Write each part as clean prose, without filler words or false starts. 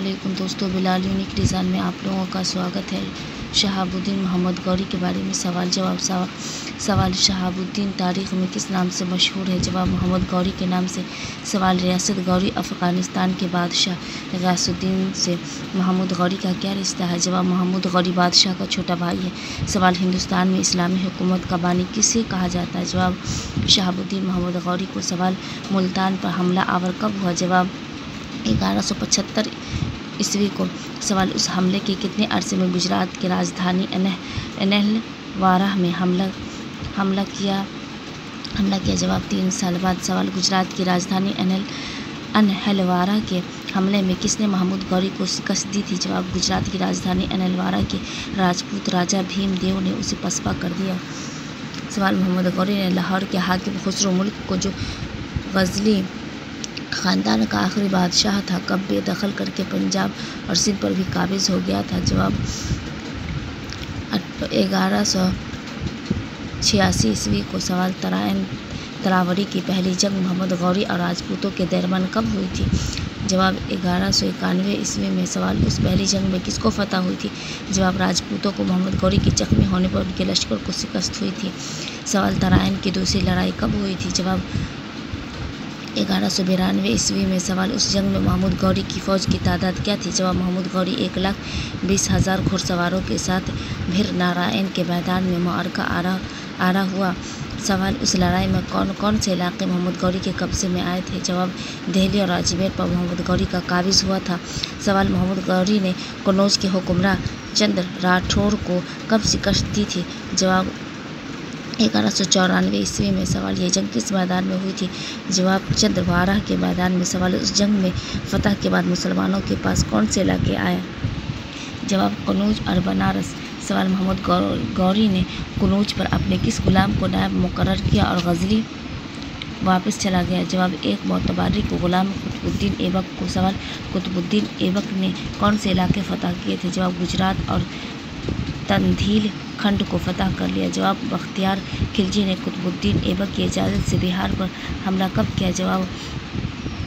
अस्सलामुअलैकुम दोस्तों, Bilal unique design में आप लोगों का स्वागत है। शहाबुद्दीन मोहम्मद गौरी के बारे में सवाल जवाब। सवाल, शहाबुद्दीन तारीख़ में किस नाम से मशहूर है? जवाब, मोहम्मद गौरी के नाम से। सवाल, रियासत गौरी अफ़गानिस्तान के बादशाह गयासुद्दीन से महमूद गौरी का क्या रिश्ता है? जवाब, महमूद गौरी बादशाह का छोटा भाई है। सवाल, हिंदुस्तान में इस्लामी हुकूमत का बानी किसे कहा जाता है? जवाब, शहाबुद्दीन मोहम्मद गौरी को। सवाल, मुल्तान पर हमला आवर कब हुआ? जवाब, 1175 ईस्वी को। सवाल, उस हमले के कितने अरसे में गुजरात की राजधानी अनहलवारा में हमला किया? जवाब, 3 साल बाद। सवाल, गुजरात की राजधानी अनहलवारा के हमले में किसने महमूद गौरी को शिकस्त दी थी? जवाब, गुजरात की राजधानी अनहलवारा के राजपूत राजा भीमदेव ने उसे पसपा कर दिया। सवाल, मोहम्मद गौरी ने लाहौर के हाकिम खुसरो मुल्क को, जो गजली ख़ानदान का आखिरी बादशाह था, कब बेदखल करके पंजाब और सिंध पर भी काबिज हो गया था? जवाब, 1186 ईस्वी को। सवाल, तरावरी की पहली जंग मोहम्मद गौरी और राजपूतों के दरमियान कब हुई थी? जवाब, 1191 ईस्वी में। सवाल, उस पहली जंग में किसको फतह हुई थी? जवाब, राजपूतों को। मोहम्मद गौरी के जख्मी होने पर उनके लश्कर को शिकस्त हुई थी। सवाल, तराइन की दूसरी लड़ाई कब हुई थी? जवाब, 1192 ईस्वी में। सवाल, उस जंग में महमूद गौरी की फ़ौज की तादाद क्या थी? जवाब, महमूद गौरी 1,20,000 घुड़सवारों के साथ भीर नारायण के मैदान में मुआरका आरा हुआ। सवाल, उस लड़ाई में कौन कौन से इलाके मोहम्मद गौरी के कब्जे में आए थे? जवाब, दिल्ली और अजमेर पर मोहम्मद गौरी का काबिज हुआ था। सवाल, मोहम्मद गौरी ने कन्नौज के हुक्मरान चंद्र राठौर को कब शिकस्त दी थी? जवाब, 1194 ईस्वी में। सवाल, यह जंग किस मैदान में हुई थी? जवाब, चंद्रवारा के मैदान में। सवाल, उस जंग में फतह के बाद मुसलमानों के पास कौन से इलाके आए? जवाब, कन्नौज और बनारस। सवाल, मोहम्मद गौरी ने कन्नौज पर अपने किस गुलाम को नायब मुकर्रर किया और गजली वापस चला गया? जवाब, एक मोतबर्रिक गुलाम कुतुबुद्दीन ऐबक को। सवाल, कुतुबुद्दीन ऐबक ने कौन से इलाके फतह किए थे? जवाब, गुजरात और तंधील खंड को फतह कर लिया। जवाब, बख्तियार खिलजी ने कुतुबुद्दीन ऐबक की इजाज़त से बिहार पर हमला कब किया? जवाब,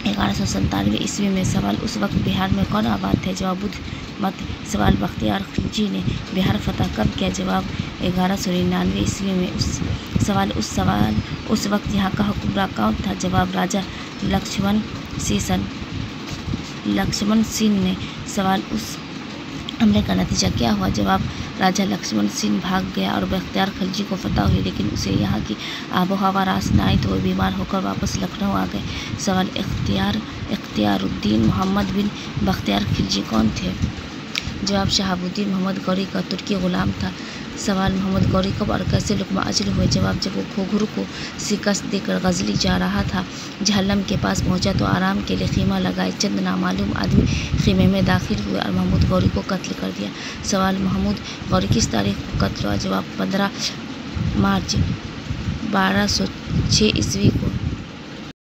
1197 ईस्वी में। सवाल, उस वक्त बिहार में कौन आबाद थे? जवाब, बुद्ध मत। सवाल, बख्तियार खिलजी ने बिहार फतह कब किया? जवाब, 1199 ईस्वी में। सवाल, उस वक्त यहाँ का हुक्मरान कौन था? जवाब, राजा लक्ष्मण सिंह ने। सवाल, उस हमले का नतीजा क्या हुआ? जवाब, राजा लक्ष्मण सिंह भाग गया और बख्तियार खिलजी को फतह हुई, लेकिन उसे यहाँ की आबोहवा रास न आई तो वह बीमार होकर वापस लखनऊ आ गए। सवाल, इख्तियारुद्दीन मोहम्मद बिन बख्तियार खिलजी कौन थे? जवाब, शहाबुद्दीन मोहम्मद गौरी का तुर्की गुलाम था। सवाल, मोहम्मद गौरी कब और कैसे लुक़मा अजल हुए? जवाब, जब वो घुघरू को शिकस्त देकर गजली जा रहा था, झल्लम के पास पहुंचा तो आराम के लिए खीमा लगाए चंद नामालूम आदमी खीमे में दाखिल हुए और महमूद गौरी को कत्ल कर दिया। सवाल, महमूद गौरी किस तारीख को कत्ल हुआ? जवाब, 15 मार्च 1206 ईस्वी को।